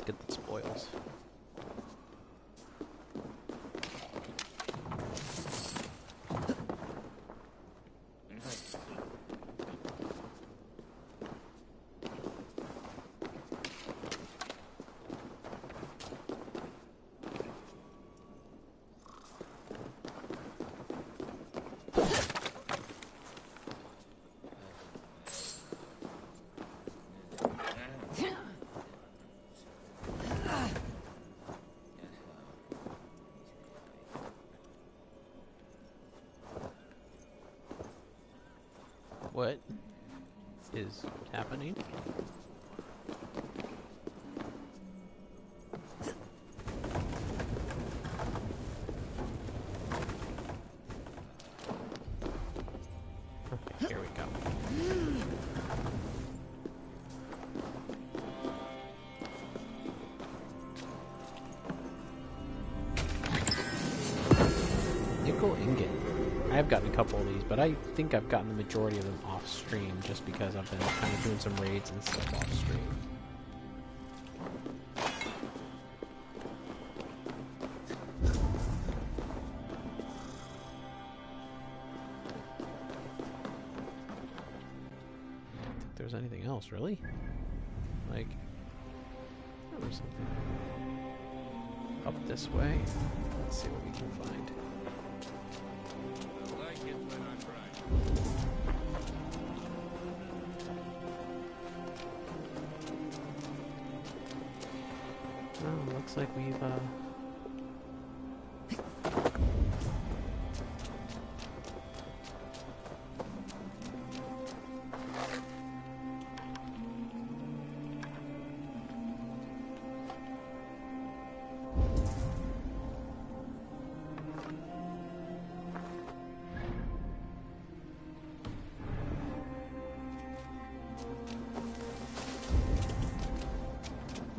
get the spoils. What is happening? Okay, here we go. Nickel ingot. I've gotten a couple of these, but I think I've gotten the majority of them off stream just because I've been kind of doing some raids and stuff off stream. I don't think there's anything else, really. Like, there was something up this way. Let's see what we can find. Oh, looks like we've, oh,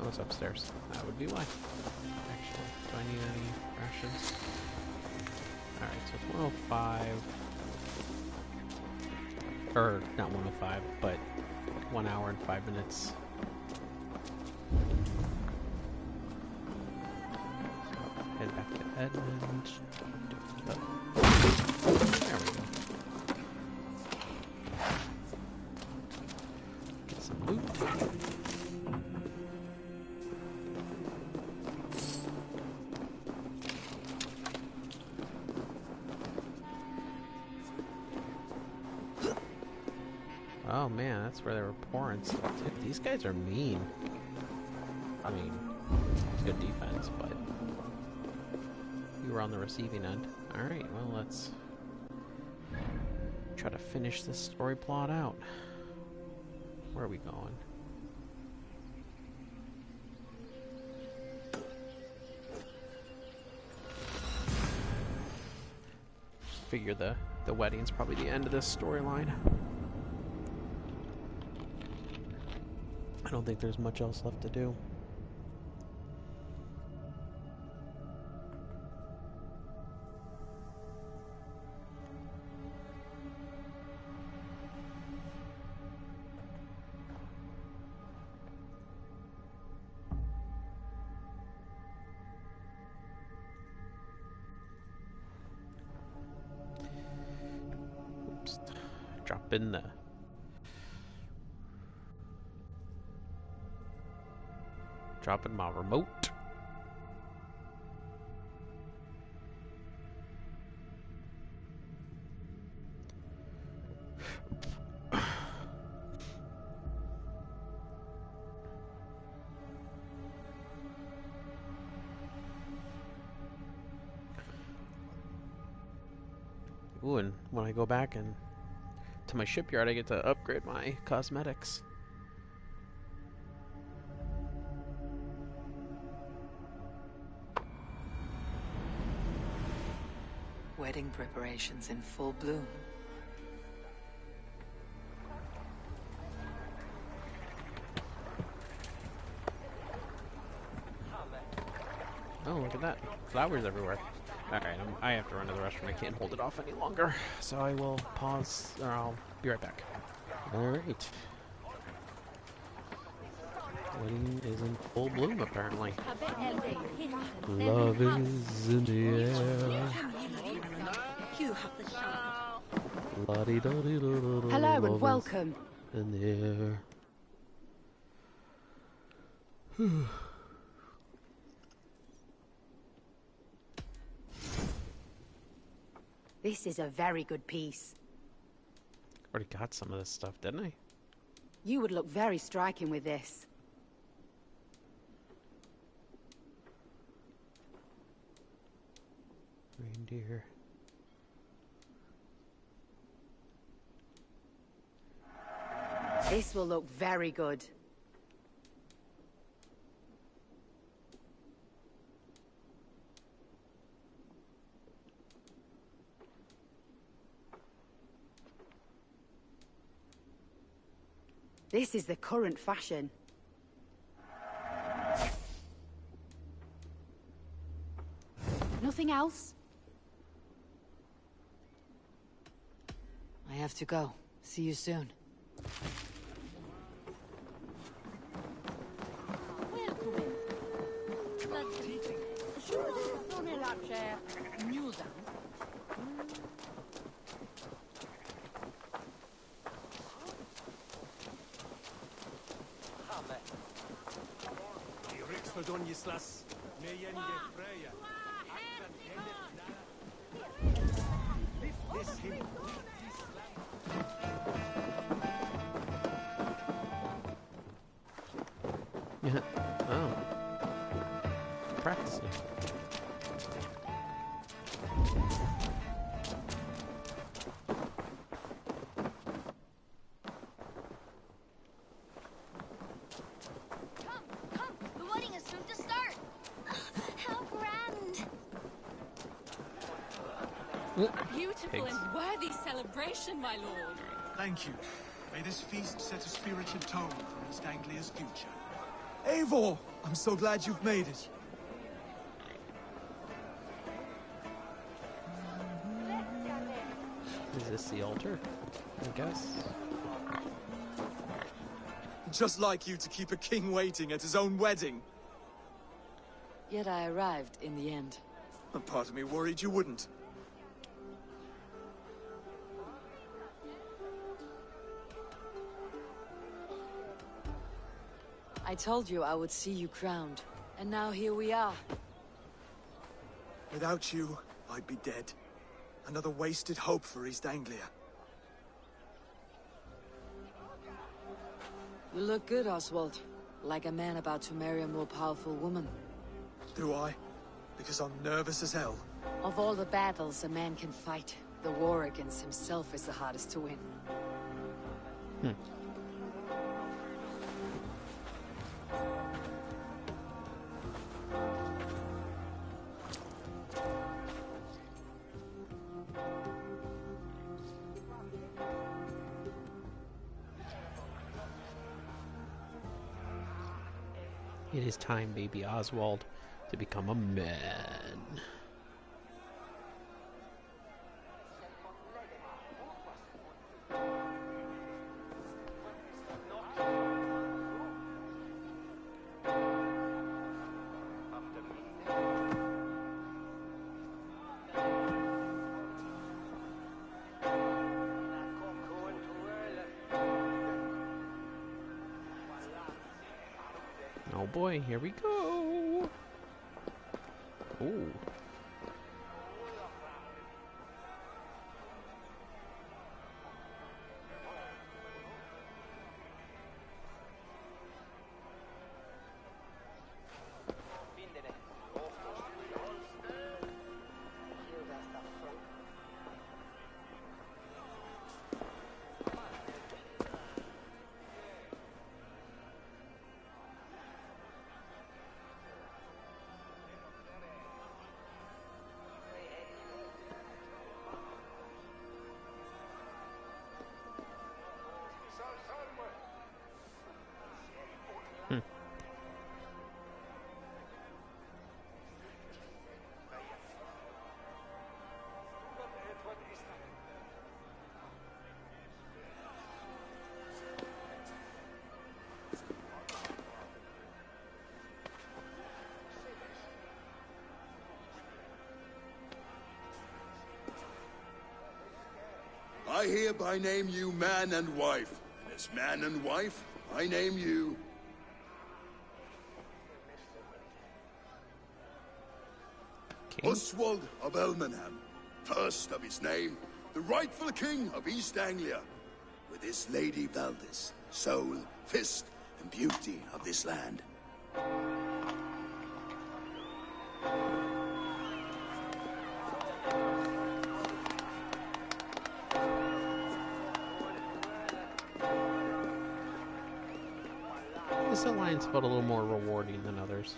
it's upstairs. That would be why. Actually, do I need any rations? Alright, so it's 105. Or, not 105, but 1 hour and 5 minutes. So, head back to Edmund. There we go. Get some loot. Oh man, that's where they were pouring stuff too. These guys are mean. I mean, it's good defense, but you were on the receiving end. Alright, well, let's try to finish this story plot out. Where are we going? Figure the wedding's probably the end of this storyline. I don't think there's much else left to do. Oops. Drop in the dropping my remote. Ooh, and when I go back and to my shipyard, I get to upgrade my cosmetics. Wedding preparations in full bloom. Oh, look at that. Flowers everywhere. Alright, I have to run to the restroom. I can't hold it off any longer. So I will pause, or I'll be right back. Alright. Wedding is in full bloom, apparently. Love is in the air. La-di-da-di-da-da-da. Hello and Love welcome. is in the air. This is a very good piece. Already got some of this stuff, didn't I? You would look very striking with this. Reindeer. This will look very good. This is the current fashion. Nothing else? I have to go. See you soon. Yeah. Oh. Practicing. Come! The wedding is soon to start! How grand! A beautiful Pigs. and worthy celebration, my lord. Thank you. May this feast set a spiritual tone for East Anglia's future. Eivor! I'm so glad you've made it. Is this the altar? I guess. Just like you to keep a king waiting at his own wedding. Yet I arrived in the end. A part of me worried you wouldn't. I told you I would see you crowned, and now here we are. Without you, I'd be dead. Another wasted hope for East Anglia. You look good, Oswald. Like a man about to marry a more powerful woman. Do I? Because I'm nervous as hell. Of all the battles a man can fight, the war against himself is the hardest to win. It is time, baby Oswald, to become a man. Oh boy, here we go. Ooh. I hereby name you man and wife. And as man and wife, I name you... King? Oswald of Elmenham, first of his name, the rightful king of East Anglia, with his lady Valdis, soul, fist, and beauty of this land. This alliance felt a little more rewarding than others.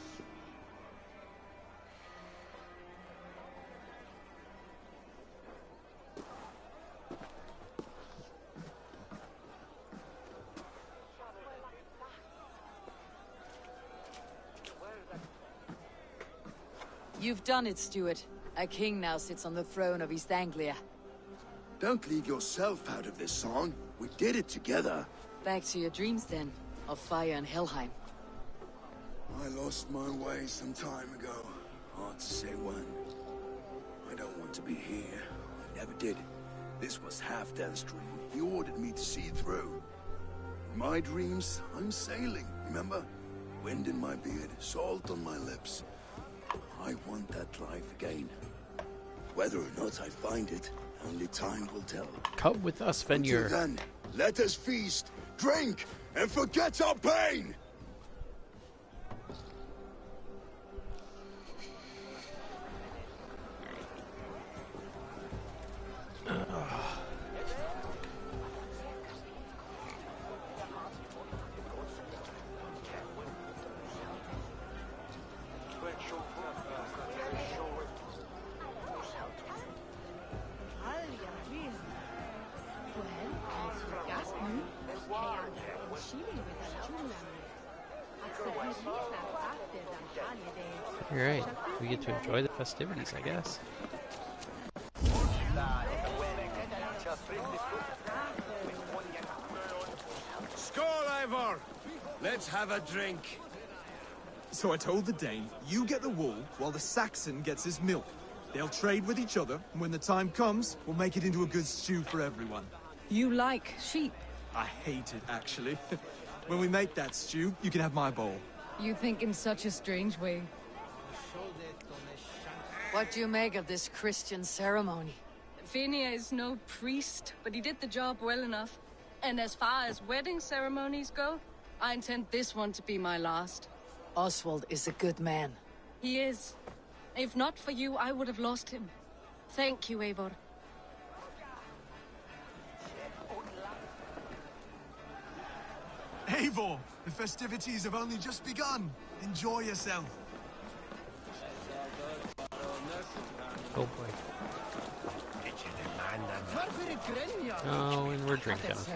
You've done it, Stuart. A king now sits on the throne of East Anglia. Don't leave yourself out of this song. We did it together. Back to your dreams, then, of fire and Helheim. I lost my way some time ago. Hard to say when. I don't want to be here. I never did. This was Halfdan's dream. He ordered me to see it through. In my dreams, I'm sailing, remember? Wind in my beard, salt on my lips. I want that life again. Whether or not I find it, only time will tell. Come with us, Until Fenrir. then, let us feast, drink, and forget our pain! You're right. We get to enjoy the festivities, I guess. Skål, Eivor! Let's have a drink. So I told the Dane, you get the wool while the Saxon gets his milk. They'll trade with each other, and when the time comes, we'll make it into a good stew for everyone. You like sheep? I hate it, actually. When we make that stew, you can have my bowl. You think in such a strange way. What do you make of this Christian ceremony? Fenrir is no priest, but he did the job well enough. And as far as wedding ceremonies go, I intend this one to be my last. Oswald is a good man. He is. If not for you, I would have lost him. Thank you, Eivor. Eivor, the festivities have only just begun. Enjoy yourself. Oh boy. Oh, and we're drinking. Is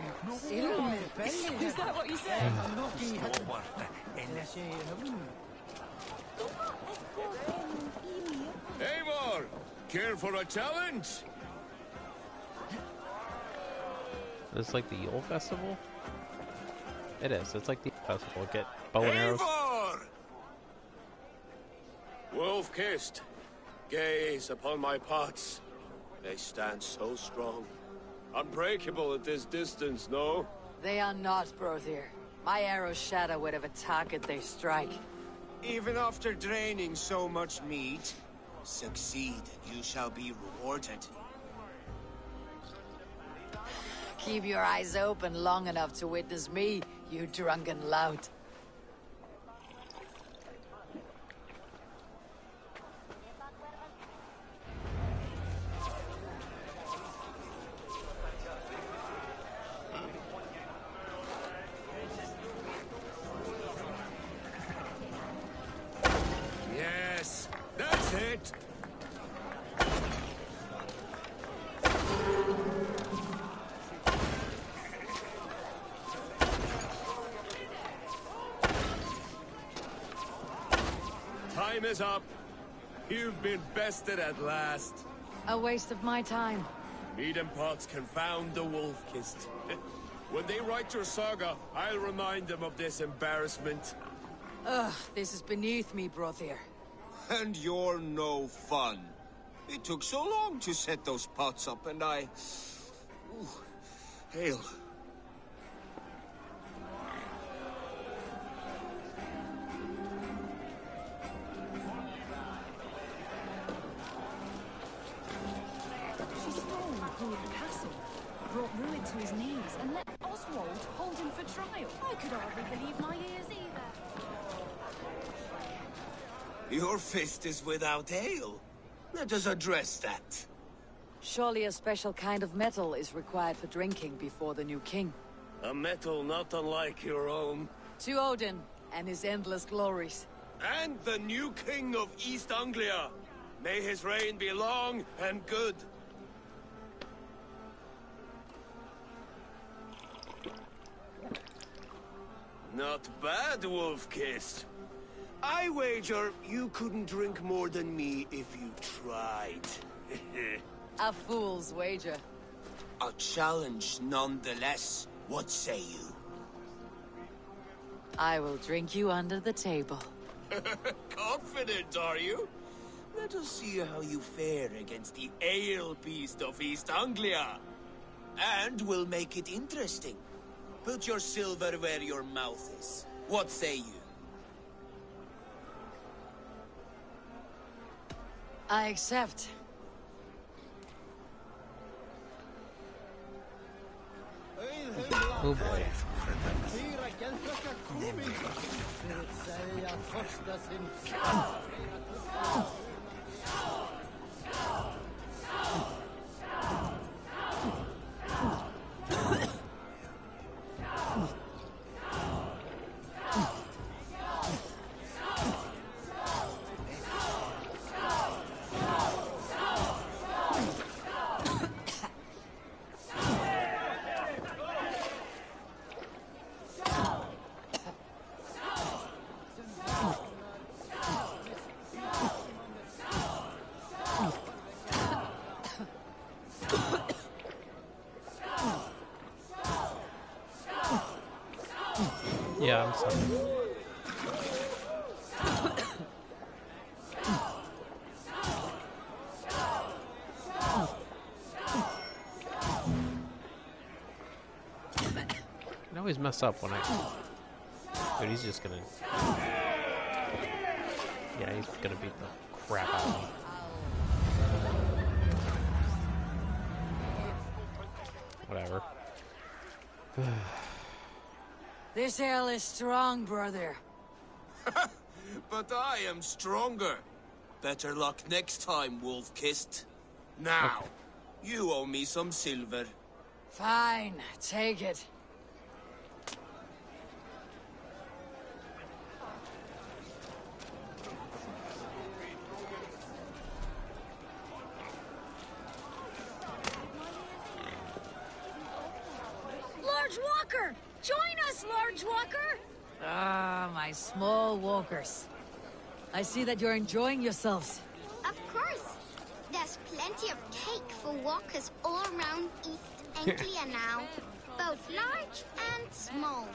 that what you said? Eivor, care for a challenge? Is this like the Yule Festival? It is. It's like the festival. Get bow and arrows. Eivor! Wolf-kissed, gaze upon my pots. They stand so strong. Unbreakable at this distance, no? They are not, Brother. My arrows shatter whatever target they strike. Even after draining so much meat, succeed and you shall be rewarded. Keep your eyes open long enough to witness me, you drunken lout. Yes, that's it. Time is up. You've been bested at last. A waste of my time. Mead and pots confound the wolf-kissed. When they write your saga, I'll remind them of this embarrassment. Ugh, this is beneath me, Brother. And you're no fun. It took so long to set those pots up, and Ooh, hail. She stormed Hood Castle, brought ruin to his knees, and let Oswald hold him for trial. I could hardly believe my ears either. Your fist is without hail. Let us address that. Surely a special kind of metal is required for drinking before the new king. A metal not unlike your own. To Odin and his endless glories. And the new king of East Anglia. May his reign be long and good. Not bad, Wolf-Kissed. I wager you couldn't drink more than me if you tried. A fool's wager. A challenge nonetheless. What say you? I will drink you under the table. Confident, are you? Let us see how you fare against the ale beast of East Anglia. And we'll make it interesting. Put your silver where your mouth is. What say you? I accept. Oh boy. Yeah, I'm sorry. I always mess up when I... Dude, he's just gonna... Yeah, he's gonna beat the crap out of me. Whatever. This ale is strong, brother. But I am stronger. Better luck next time, Wolf-Kissed. Now, you owe me some silver. Fine, take it. Large Walker! Join us, Large Walker! Ah, my small walkers. I see that you're enjoying yourselves. Of course. There's plenty of cake for walkers all around East Anglia now. Both large and small.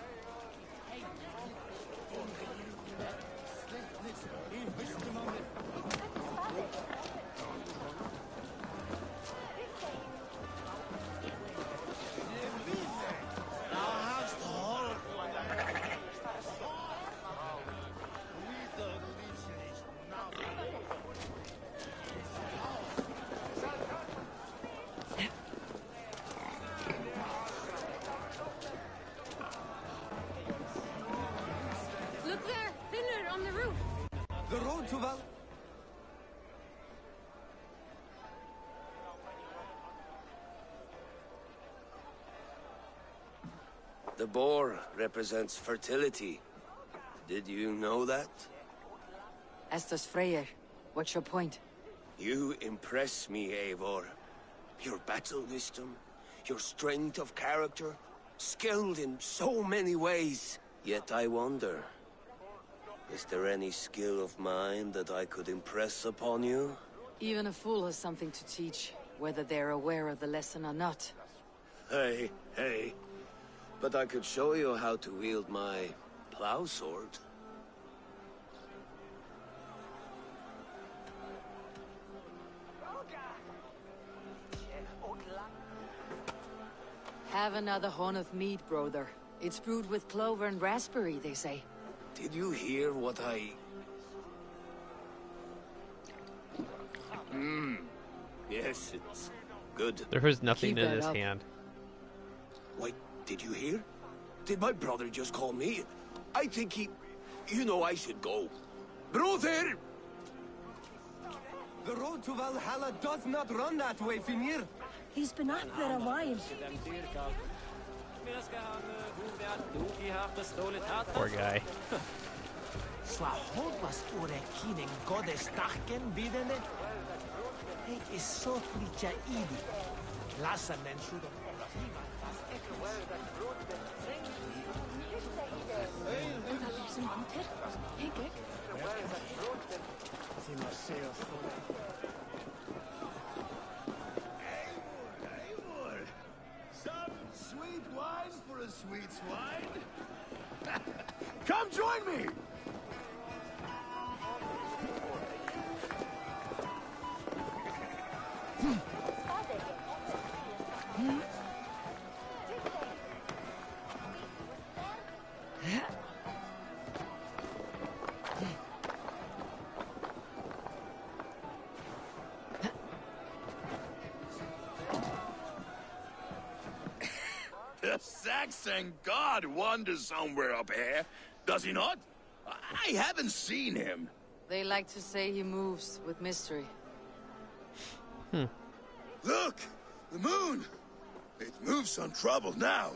Look there, Finner on the roof. The road to Val... The boar represents fertility. Did you know that? As does Freyr. What's your point? You impress me, Eivor. Your battle wisdom, your strength of character, skilled in so many ways. Yet I wonder, is there any skill of mine that I could impress upon you? Even a fool has something to teach, whether they're aware of the lesson or not. Hey, hey. But I could show you how to wield my plow sword. have another horn of mead, brother. It's brewed with clover and raspberry, they say. Did you hear what I... Yes, it's good. There was nothing Keep in that his up. hand. Wait, did you hear? Did my brother just call me? I think he... You know I should go. Brother! The road to Valhalla does not run that way, Finir. He's been up there a while. Poor guy. Some sweet wine for a sweet swine. Come join me. The Saxon god wanders somewhere up here, does he not? I haven't seen him. They like to say he moves with mystery. Look, the moon. It moves untroubled now.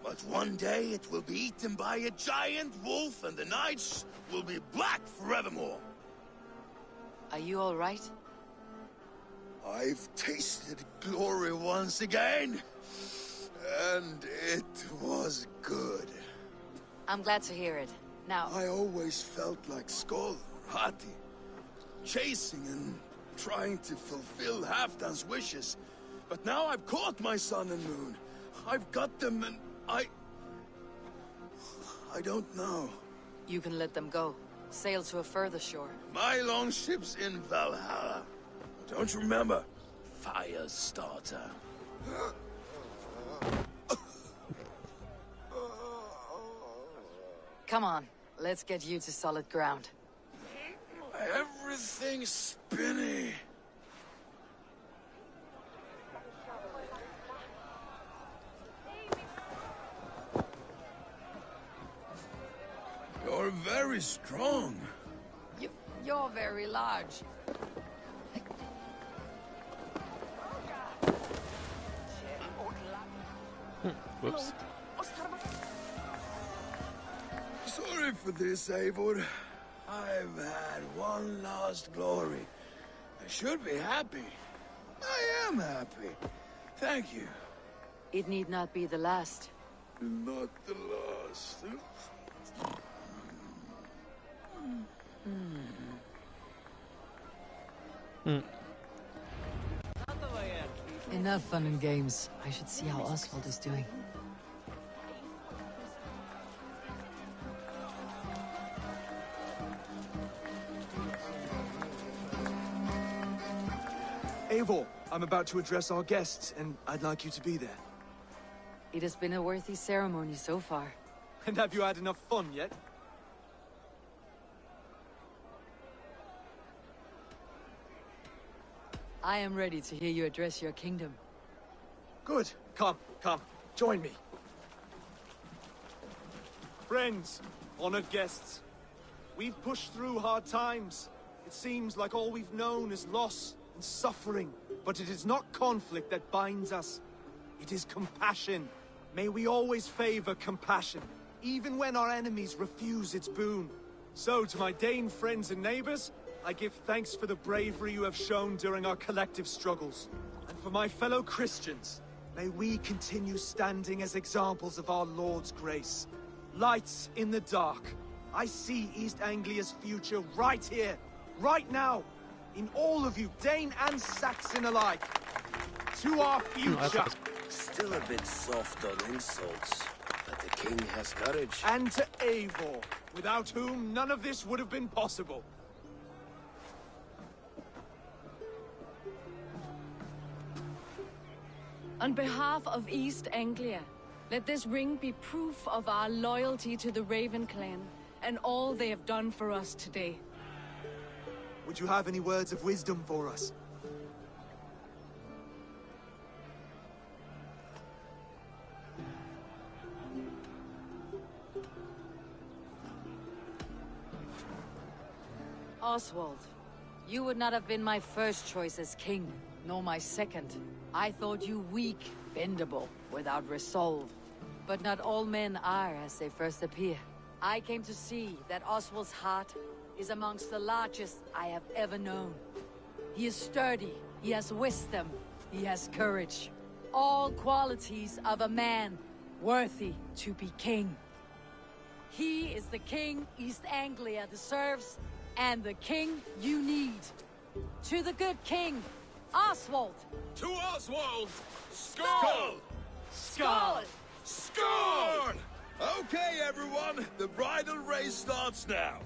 But one day it will be eaten by a giant wolf and the nights will be black forevermore. Are you all right? I've tasted glory once again. And it was good. I'm glad to hear it. Now, I always felt like Skoll, Hati, chasing and trying to fulfill Halfdan's wishes. But now I've caught my sun and moon. I've got them and I don't know. you can let them go. Sail to a further shore. My longship's in Valhalla. Don't you remember? Firestarter. Come on, let's get you to solid ground. Everything's spinny. You're very strong. You're very large. Whoops. Sorry for this, Eivor. I've had one last glory. I should be happy. I am happy. Thank you. It need not be the last. Not the last. Enough fun and games. I should see how Oswald is doing. Eivor, I'm about to address our guests, and I'd like you to be there. It has been a worthy ceremony so far. And have you had enough fun yet? I am ready to hear you address your kingdom. Good. Come, join me. Friends, honored guests, we've pushed through hard times. It seems like all we've known is loss and suffering, but it is not conflict that binds us. It is compassion. May we always favor compassion, even when our enemies refuse its boon. So, to my Dane friends and neighbors, I give thanks for the bravery you have shown during our collective struggles. And for my fellow Christians, may we continue standing as examples of our Lord's grace. Lights in the dark. I see East Anglia's future right here, right now, in all of you, Dane and Saxon alike. To our future. Still a bit soft on insults, but the king has courage. And to Eivor, without whom none of this would have been possible. On behalf of East Anglia, let this ring be proof of our loyalty to the Raven clan and all they have done for us today. Would you have any words of wisdom for us? Oswald, you would not have been my first choice as king, nor my second. I thought you weak, bendable, without resolve. But not all men are as they first appear. I came to see that Oswald's heart is amongst the largest I have ever known. He is sturdy, he has wisdom, he has courage. All qualities of a man worthy to be king. He is the king East Anglia deserves, and the king you need. To the good king, Oswald! To Oswald! Skull! Skull! Skull! Okay, everyone, the bridal race starts now.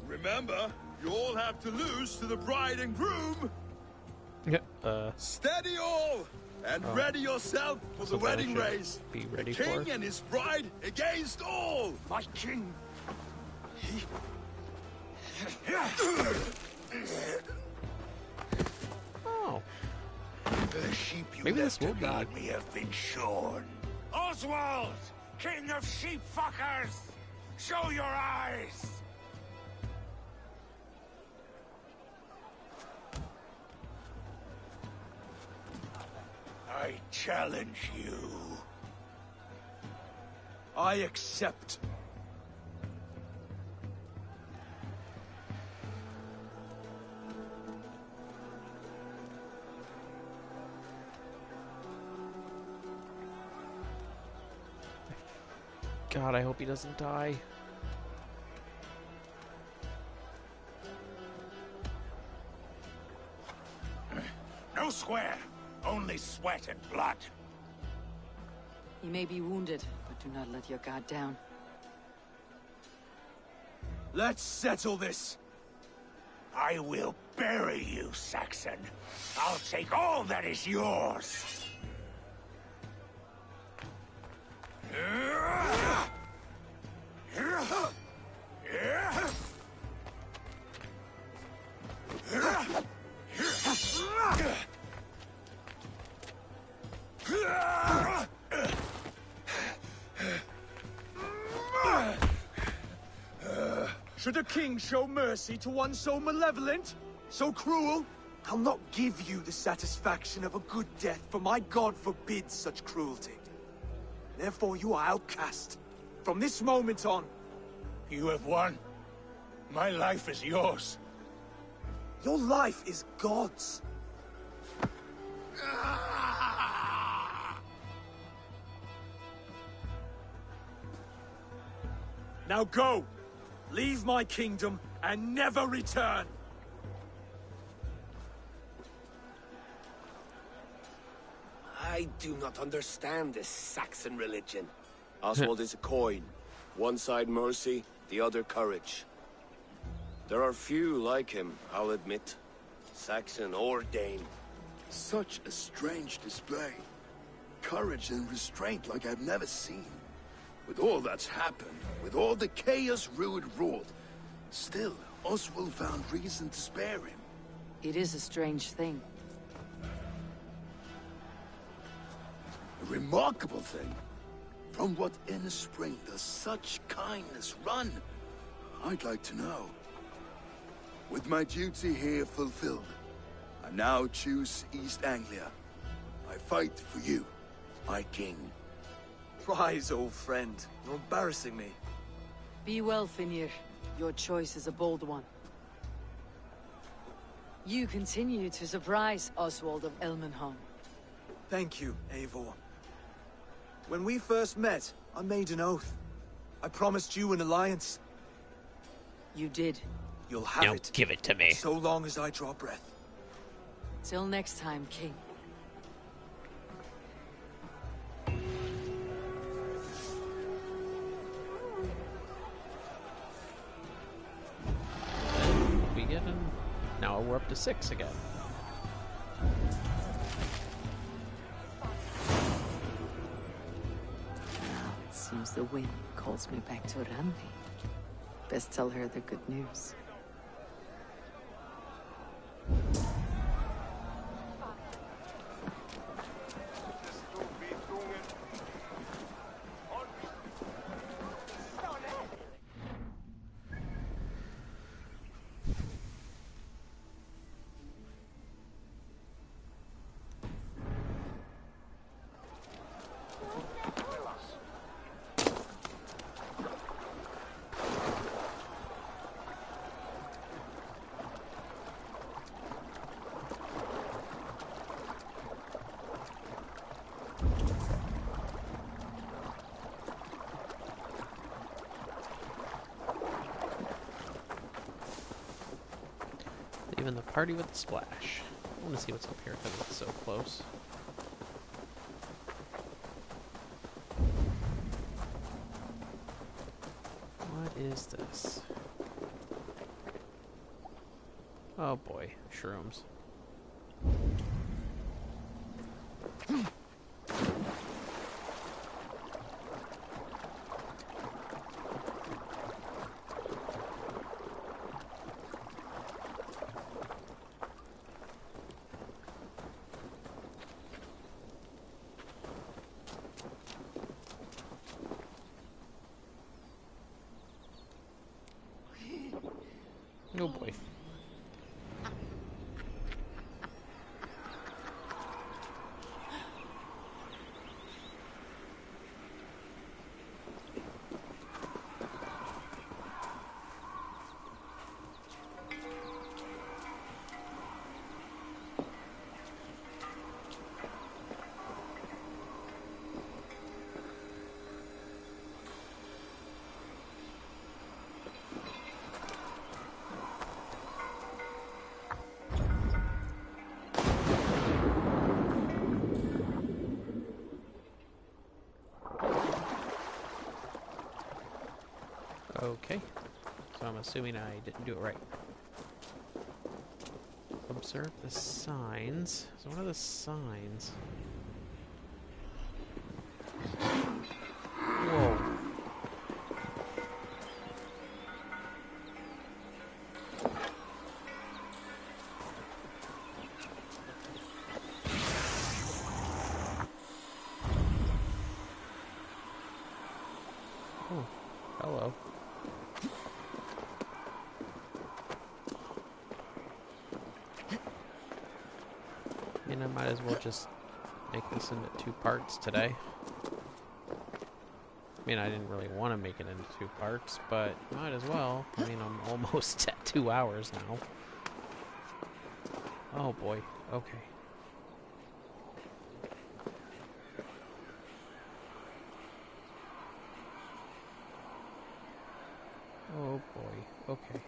Remember, you all have to lose to the bride and groom. Steady all, and ready yourself for the wedding race. Be ready the king for and his bride against all. My king! Oh. The sheep you Maybe left this will to be- guard me have been shorn. Oswald, king of sheep fuckers, show your eyes. I challenge you. I accept. God, I hope he doesn't die. No square, only sweat and blood. He may be wounded, but do not let your guard down. Let's settle this. I will bury you, Saxon. I'll take all that is yours. Should a king show mercy to one so malevolent? So cruel? I'll not give you the satisfaction of a good death, for my god forbids such cruelty. Therefore you are outcast. From this moment on. You have won. My life is yours. Your life is God's. Now go! Leave my kingdom and never return! I do not understand this Saxon religion. Oswald is a coin. One side mercy, the other courage. There are few like him, I'll admit. Saxon or Dane. Such a strange display. Courage and restraint like I've never seen. With all that's happened, with all the chaos Rued wrought, still, Oswald found reason to spare him. It is a strange thing. A remarkable thing. From what inner spring does such kindness run? I'd like to know. With my duty here fulfilled, I now choose East Anglia. I fight for you, my king. Rise, old friend. You're embarrassing me. Be well, Finir. Your choice is a bold one. You continue to surprise Oswald of Elmenholm. Thank you, Eivor. When we first met, I made an oath. I promised you an alliance. You did. You'll have Now it. give it to me. So long as I draw breath. Till next time, King. We get him. Now we're up to 6 again. Seems the wind calls me back to Randi. Best tell her the good news. Even the party with the splash. I want to see what's up here because it's so close. What is this? Oh boy, shrooms. Oh boy. Okay, so I'm assuming I didn't do it right. Observe the signs. So what are the signs? Whoa. Oh, hello. I mean, I might as well just make this into 2 parts today. I mean, I didn't really want to make it into 2 parts, but might as well. I mean, I'm almost at 2 hours now. Oh boy, okay. Oh boy, okay.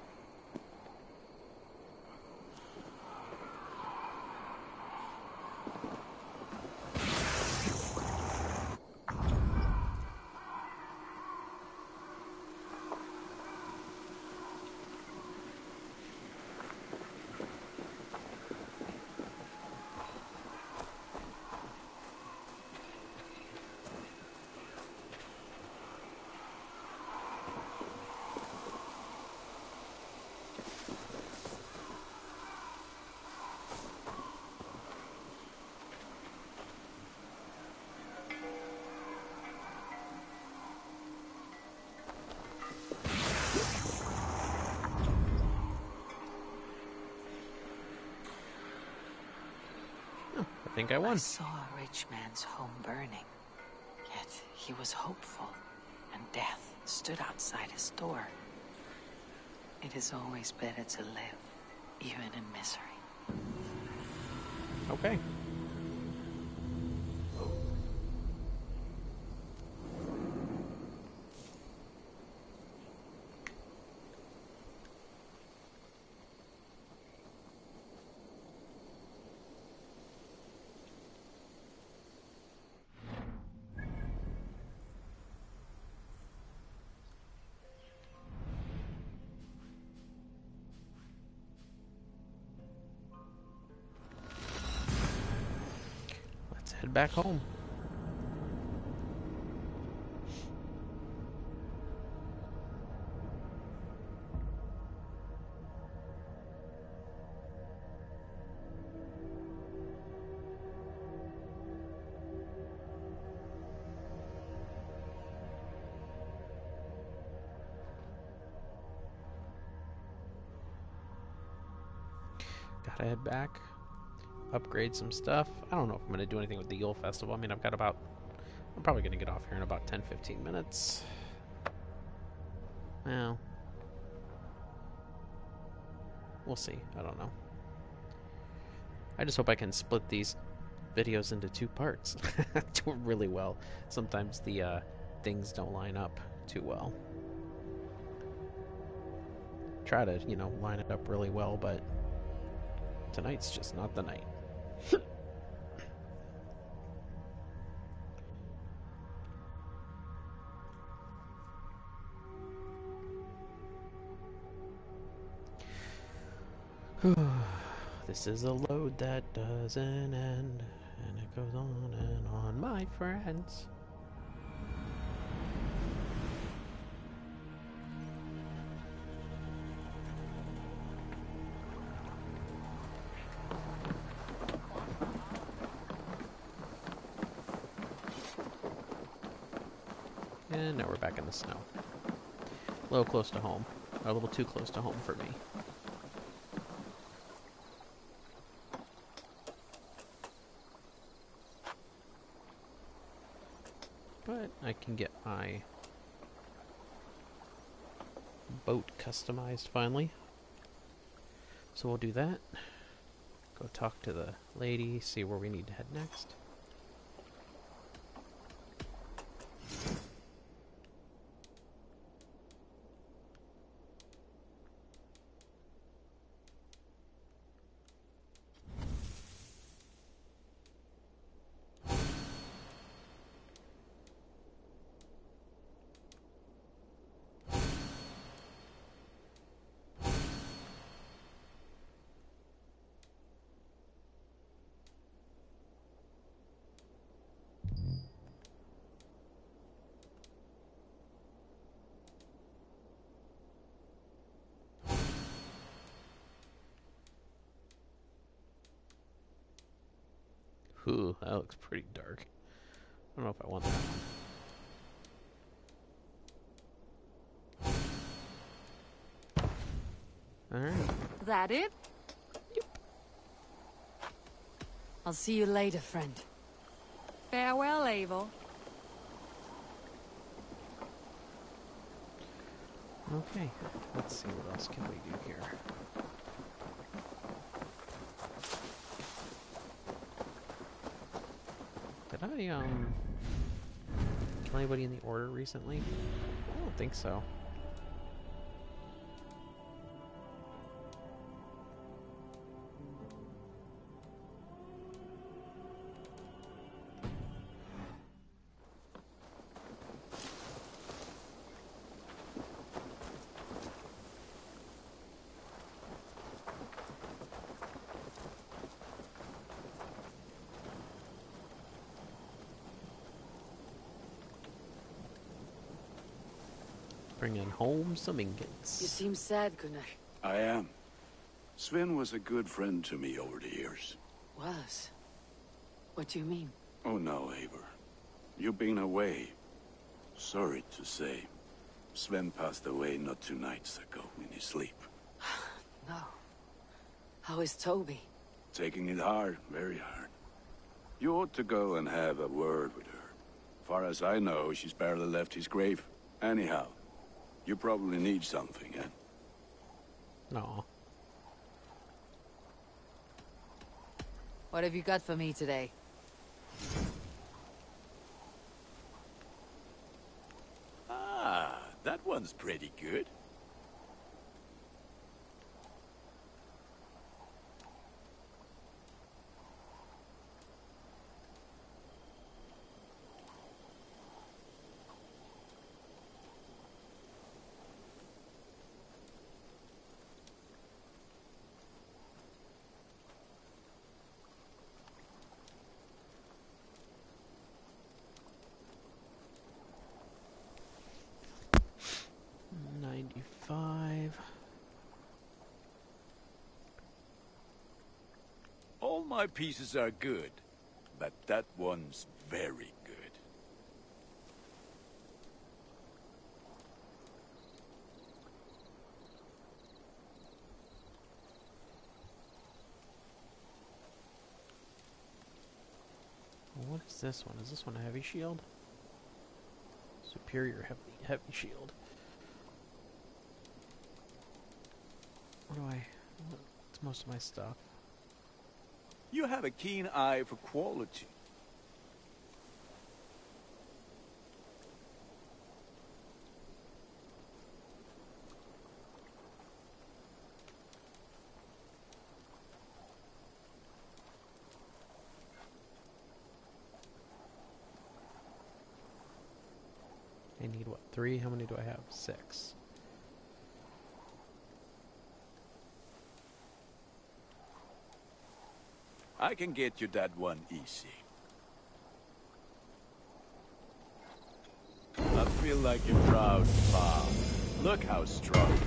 I think I won. I saw a rich man's home burning, yet he was hopeful, and death stood outside his door. It is always better to live, even in misery. Okay. Head back home. Gotta head back, upgrade some stuff. I don't know if I'm gonna do anything with the Yule Festival. I mean, I'm probably gonna get off here in about 10-15 minutes. Well, we'll see. I don't know. I just hope I can split these videos into 2 parts. Do really well. Sometimes the things don't line up too well. Try to, line it up really well, but tonight's just not the night. This is a load that doesn't end, and it goes on and on, my friends. And now we're back in the snow. A little close to home. A little too close to home for me. But I can get my boat customized finally. So we'll do that. Go talk to the lady, see where we need to head next. Ooh, that looks pretty dark. I don't know if I want that one. Alright. That it? Yep. I'll see you later, friend. Farewell, Eivor. Okay, let's see what else can we do here. Did I, kill anybody in the order recently? I don't think so. Bringing home some ingots. You seem sad, Gunnar. I am. Sven was a good friend to me over the years. Was? What do you mean? Oh no, Eivor. You've been away. Sorry to say. Sven passed away not 2 nights ago in his sleep. No. How is Toby? Taking it hard, very hard. You ought to go and have a word with her. Far as I know, she's barely left his grave. Anyhow, you probably need something, eh? No. What have you got for me today? Ah, that one's pretty good. All my pieces are good, but that one's very good. What is this one? Is this one a heavy shield? Superior heavy shield. What's most of my stuff? You have a keen eye for quality. I need what, 3? How many do I have? 6. I can get you that one easy. I feel like a proud father. Look how strong you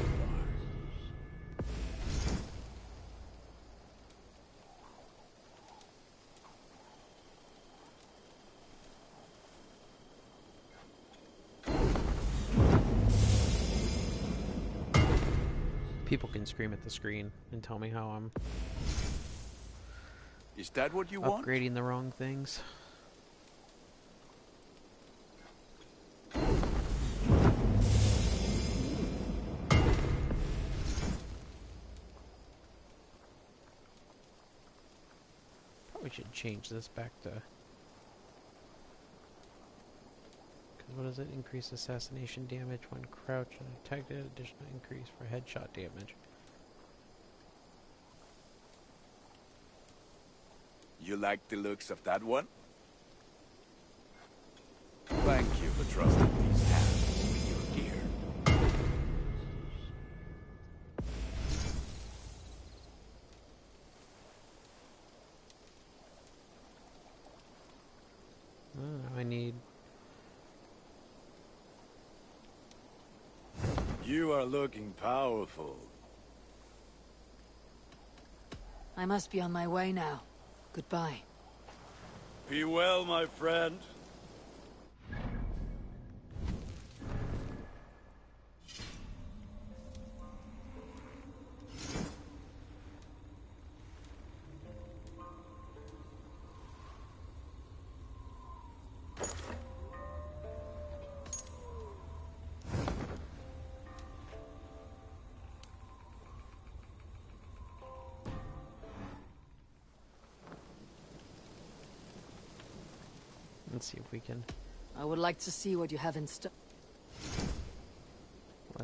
People can scream at the screen and tell me how I'm Is that what you want? upgrading the wrong things. Probably should change this back to... Because what does it? Increase assassination damage when crouched and detected. Additional increase for headshot damage. You like the looks of that one? Thank you for trusting these hands with your gear. I need... You are looking powerful. I must be on my way now. Goodbye. Be well, my friend. Let's see if we can... I would like to see what you have in store.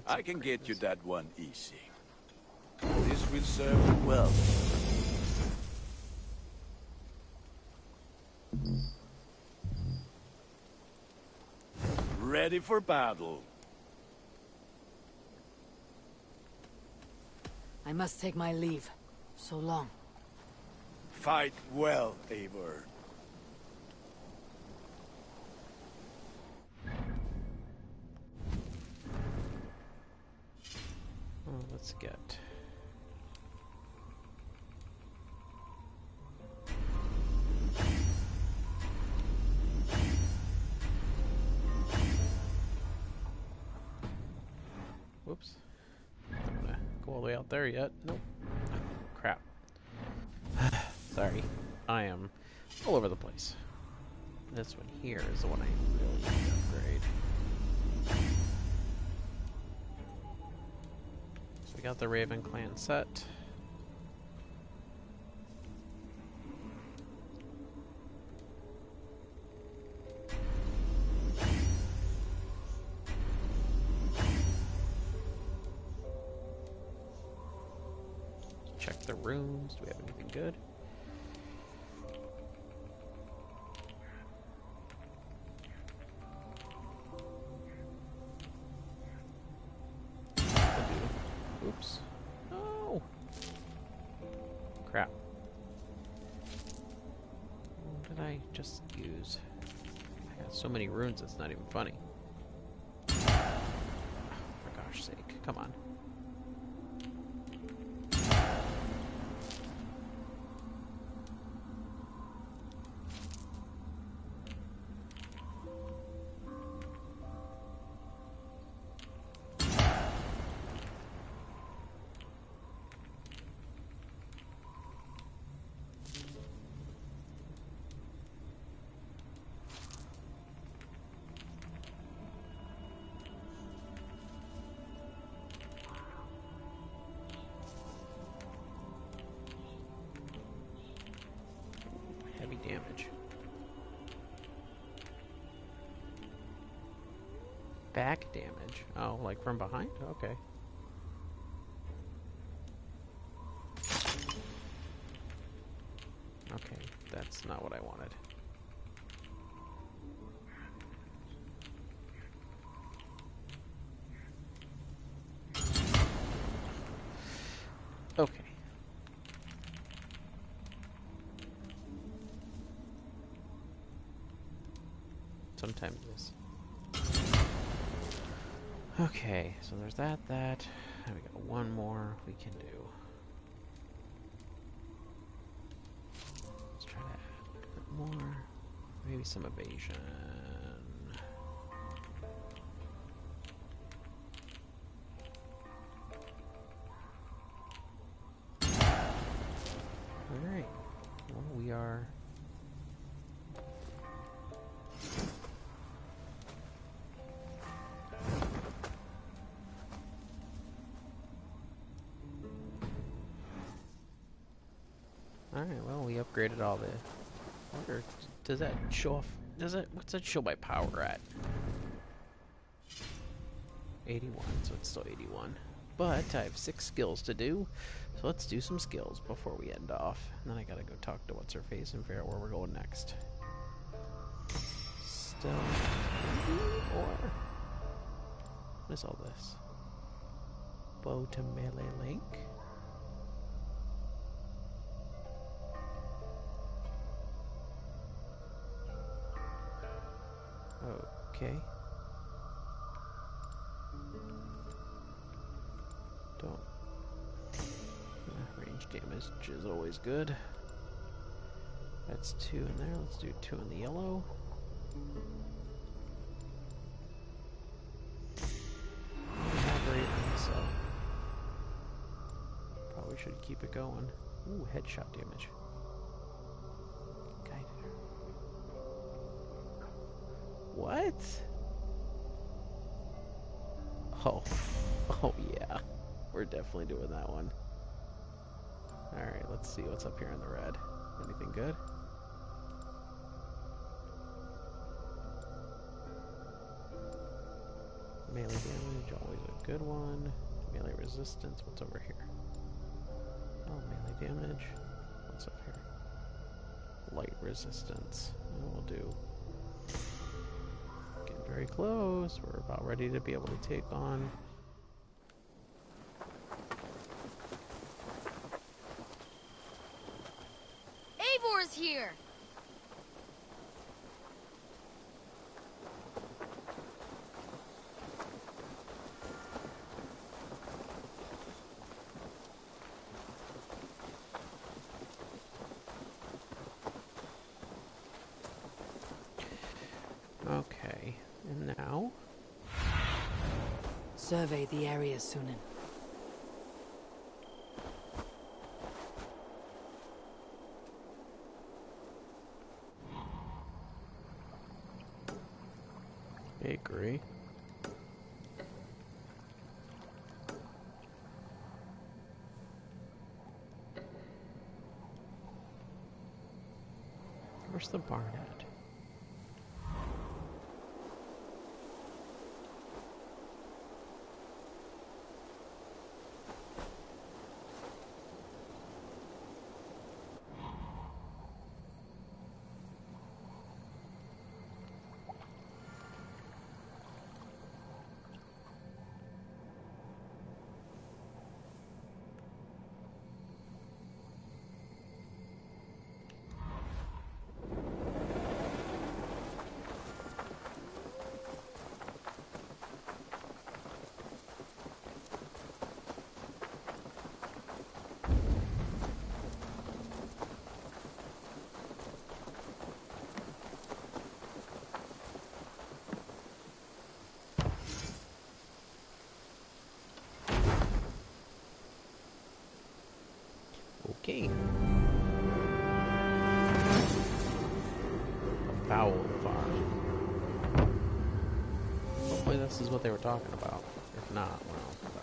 I can get you that one easy. This will serve you well. Ready for battle. I must take my leave. So long. Fight well, Eivor. Let's get... Whoops. Don't wanna go all the way out there yet. Nope. Crap. Sorry. I am all over the place. This one here is the one I really need to upgrade. We got the Raven Clan set. Check the runes. Do we have anything good? Oops. No! Crap. What did I just use? I got so many runes, it's not even funny. For gosh sake, come on. damage. Back damage. Oh, like from behind? Okay. Okay, that's not what I wanted. Okay. Sometimes this. Okay, so there's that, and we got one more we can do. Let's try to add a bit more. Maybe some evasion. Alright. Well, we are... Alright, well, we upgraded all the... I wonder, does that show off... What's that show my power at? 81, so it's still 81. But I have 6 skills to do, so let's do some skills before we end off. And then I gotta go talk to what's-her-face and figure out where we're going next. Stealth... or... What is all this? Bow to melee link? Okay. Don't. Range damage is always good. That's 2 in there. Let's do 2 in the yellow. So probably should keep it going. Ooh, headshot damage. What? Oh. Oh, yeah. We're definitely doing that one. Alright, let's see what's up here in the red. Anything good? Melee damage, always a good one. Melee resistance, what's over here? Oh, melee damage. What's up here? Light resistance. And we'll do... Very close. We're about ready to be able to take on. Eivor's here. Okay. And now? Survey the area, Sunan. I agree. Where's the barn at? Okay. A fowl farm. Hopefully this is what they were talking about. If not, well, whatever.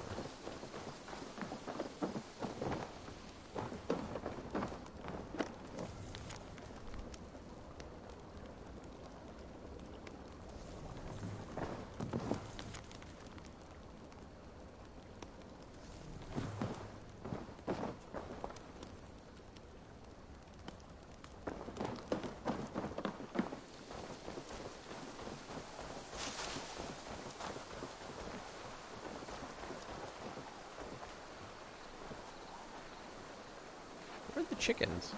chickens.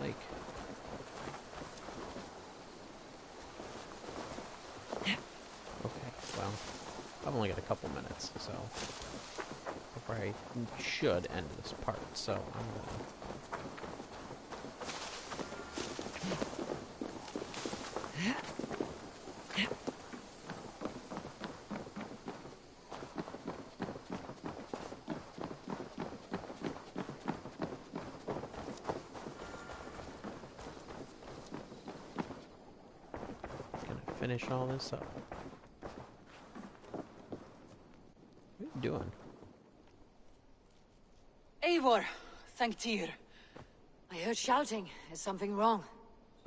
Like... Okay, well, I've only got a couple minutes, so... before I should end this part, so I'm gonna... finish all this up. What are you doing? Eivor, thank Tyr. I heard shouting. Is something wrong?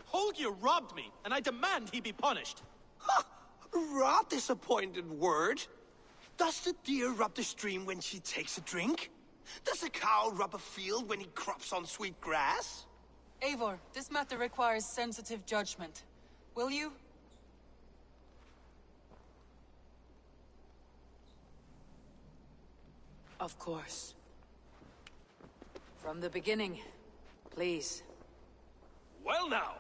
Holger robbed me, and I demand he be punished. Ha! Raw disappointed word. Does the deer rub the stream when she takes a drink? Does a cow rub a field when he crops on sweet grass? Eivor, this matter requires sensitive judgment. Will you? Of course. From the beginning, please. Well now,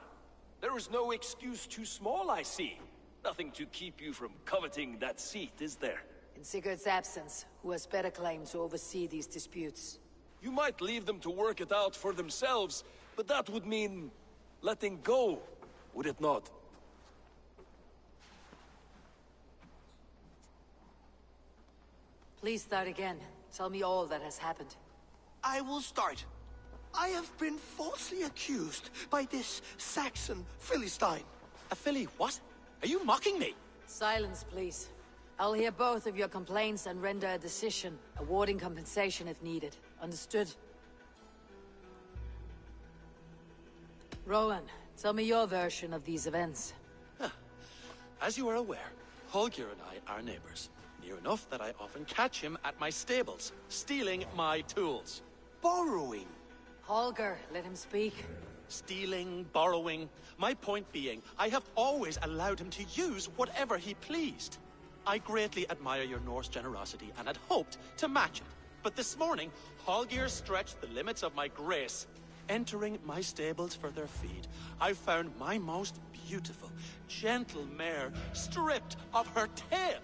there is no excuse too small, I see. Nothing to keep you from coveting that seat, is there? In Sigurd's absence, who has better claim to oversee these disputes? You might leave them to work it out for themselves, but that would mean letting go, would it not? Please start again. Tell me all that has happened. I will start. I have been falsely accused by this Saxon Philistine. A Philly what? Are you mocking me? Silence, please. I'll hear both of your complaints and render a decision, awarding compensation if needed. Understood? Rowan, tell me your version of these events. As you are aware, Holger and I are neighbors. Near enough that I often catch him at my stables, stealing my tools. Borrowing. Holger, let him speak. Stealing, borrowing. My point being, I have always allowed him to use whatever he pleased. I greatly admire your Norse generosity and had hoped to match it. But this morning, Holger stretched the limits of my grace. Entering my stables for their feed, I found my most beautiful, gentle mare stripped of her tail.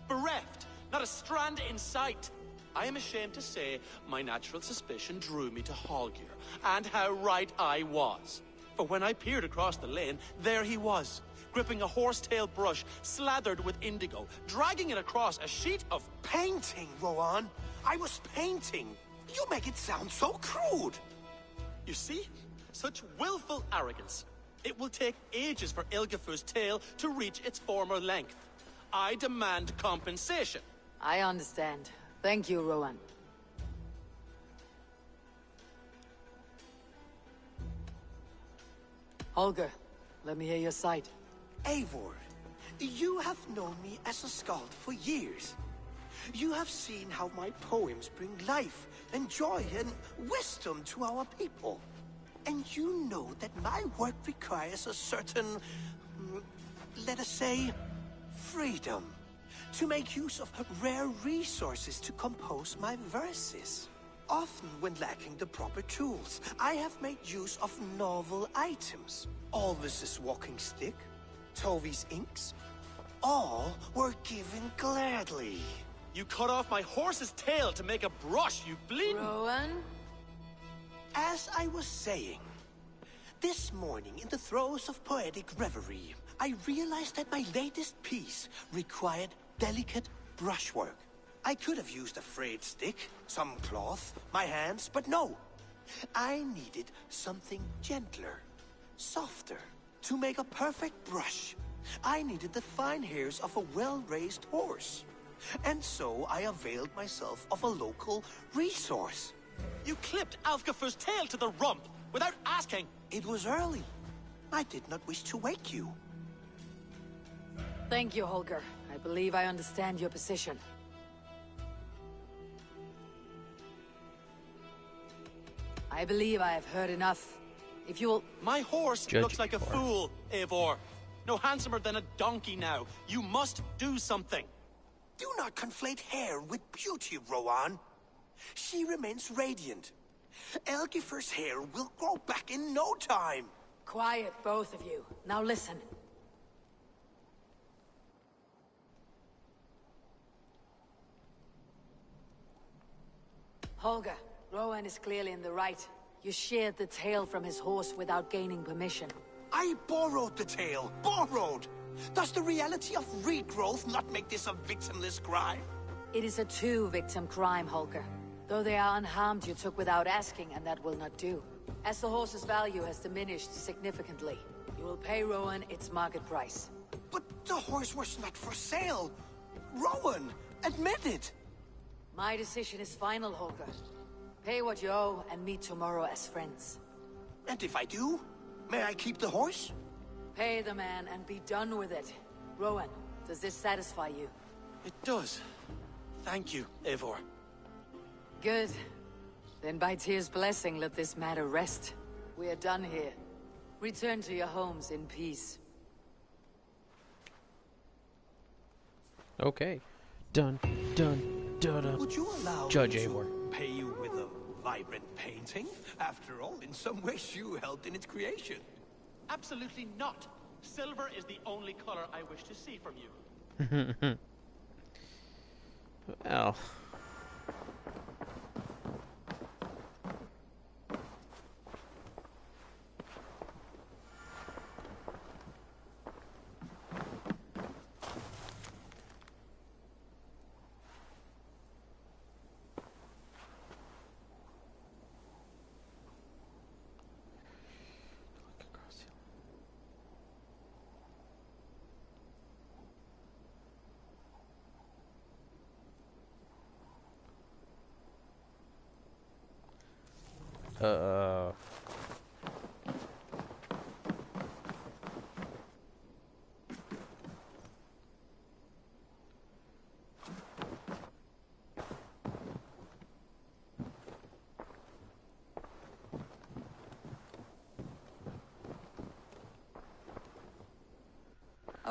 Bereft, not a strand in sight. I am ashamed to say my natural suspicion drew me to Holger, and how right I was. For when I peered across the lane, there he was, gripping a horsetail brush slathered with indigo, dragging it across a sheet of painting, Rowan. I was painting. You make it sound so crude. You see? Such willful arrogance. It will take ages for Ilgafur's tail to reach its former length. I demand compensation. I understand. Thank you, Rowan. Holger, let me hear your side. Eivor, you have known me as a skald for years. You have seen how my poems bring life and joy and wisdom to our people. And you know that my work requires a certain, let us say, freedom. To make use of rare resources to compose my verses. Often when lacking the proper tools, I have made use of novel items. Alvis's walking stick, Tovi's inks, all were given gladly. You cut off my horse's tail to make a brush, you bleeding... Rowan? As I was saying, this morning in the throes of poetic reverie, I realized that my latest piece required delicate brushwork. I could have used a frayed stick, some cloth, my hands, but no. I needed something gentler, softer. To make a perfect brush, I needed the fine hairs of a well-raised horse. And so I availed myself of a local resource. You clipped Alfgafur's tail to the rump without asking. It was early. I did not wish to wake you. Thank you, Holger. I believe I understand your position. I believe I have heard enough. If you'll... My horse looks like a fool, Eivor. No handsomer than a donkey now. You must do something. Do not conflate hair with beauty, Rowan. She remains radiant. Elgifer's hair will grow back in no time. Quiet, both of you. Now listen. Holger, Rowan is clearly in the right. You sheared the tail from his horse without gaining permission. I borrowed the tail. Borrowed! Does the reality of regrowth not make this a victimless crime? It is a two-victim crime, Holger. Though they are unharmed, you took without asking, and that will not do. As the horse's value has diminished significantly, you will pay Rowan its market price. But the horse was not for sale. Rowan, admit it. My decision is final, Holger. Pay what you owe and meet tomorrow as friends. And if I do, may I keep the horse? Pay the man and be done with it. Rowan, does this satisfy you? It does. Thank you, Eivor. Good. Then by Tyr's blessing, let this matter rest. We are done here. Return to your homes in peace. Okay. Done. Would you allow Judge me to Eivor. pay you with a vibrant painting? After all, in some ways you helped in its creation. Absolutely not. Silver is the only color I wish to see from you. Well.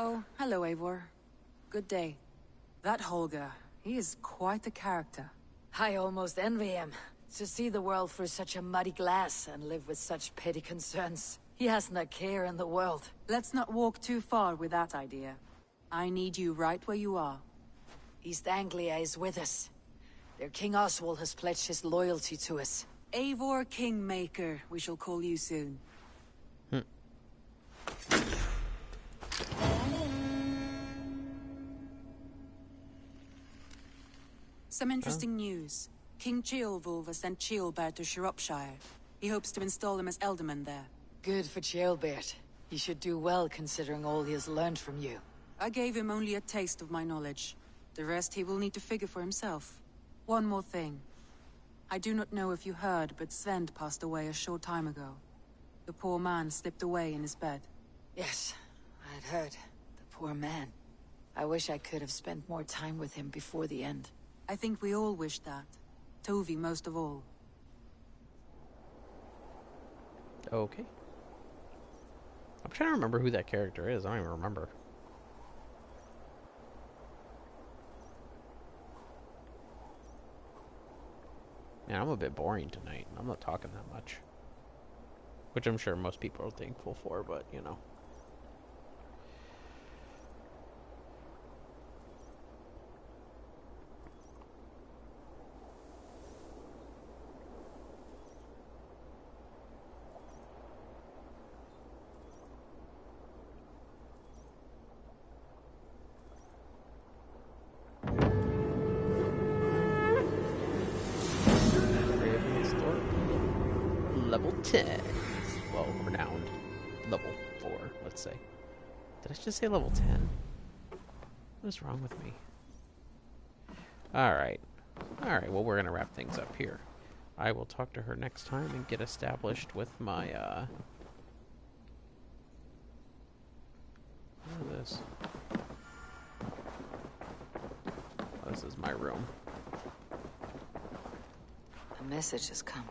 Oh, hello, Eivor. Good day. That Holger, he is quite a character. I almost envy him. To see the world through such a muddy glass and live with such petty concerns. He hasn't a care in the world. Let's not walk too far with that idea. I need you right where you are. East Anglia is with us. Their King Oswald has pledged his loyalty to us. Eivor Kingmaker, we shall call you soon. Some interesting news. King Ceolwulf has sent Ceolbert to Shropshire. He hopes to install him as Elderman there. Good for Ceolbert. He should do well considering all he has learned from you. I gave him only a taste of my knowledge. The rest he will need to figure for himself. One more thing. I do not know if you heard, but Svend passed away a short time ago. The poor man slipped away in his bed. Yes, I had heard. The poor man. I wish I could have spent more time with him before the end. I think we all wish that. Tovi most of all. Okay. I'm trying to remember who that character is. I don't even remember. Man, I'm a bit boring tonight. I'm not talking that much. Which I'm sure most people are thankful for, but, you know. Level 10. Well, renowned. Level 4, let's say. Did I just say level 10? What is wrong with me? Alright. Alright, well, we're going to wrap things up here. I will talk to her next time and get established with my, What is this? Oh, this is my room. A message has come.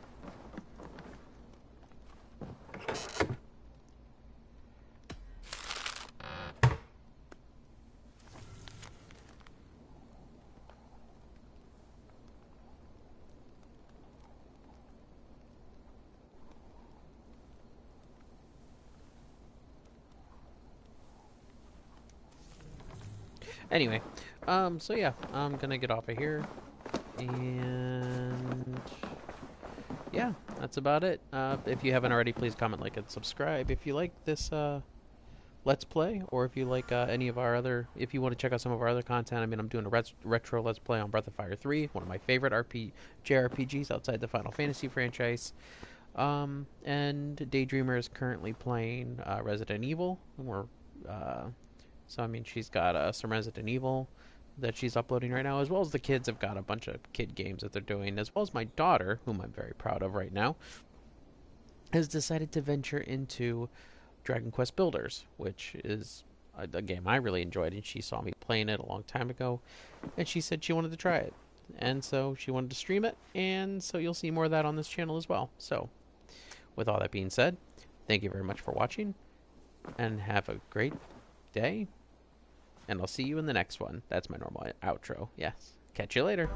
Anyway, so yeah, I'm gonna get off of here, and yeah, that's about it. If you haven't already, please comment, like, and subscribe. If you like this Let's Play, or if you like any of our other, if you want to check out some of our other content, I mean, I'm doing a retro Let's Play on Breath of Fire 3, one of my favorite JRPGs outside the Final Fantasy franchise. And Daydreamer is currently playing Resident Evil. So I mean, she's got some Resident Evil that she's uploading right now, as well as the kids have got a bunch of kid games that they're doing, as well as my daughter, whom I'm very proud of right now, has decided to venture into Dragon Quest Builders, which is a game I really enjoyed, and she saw me playing it a long time ago, and she said she wanted to try it, and so she wanted to stream it, and so you'll see more of that on this channel as well. So, with all that being said, thank you very much for watching, and have a great day, and I'll see you in the next one. That's my normal outro. Yes. Catch you later.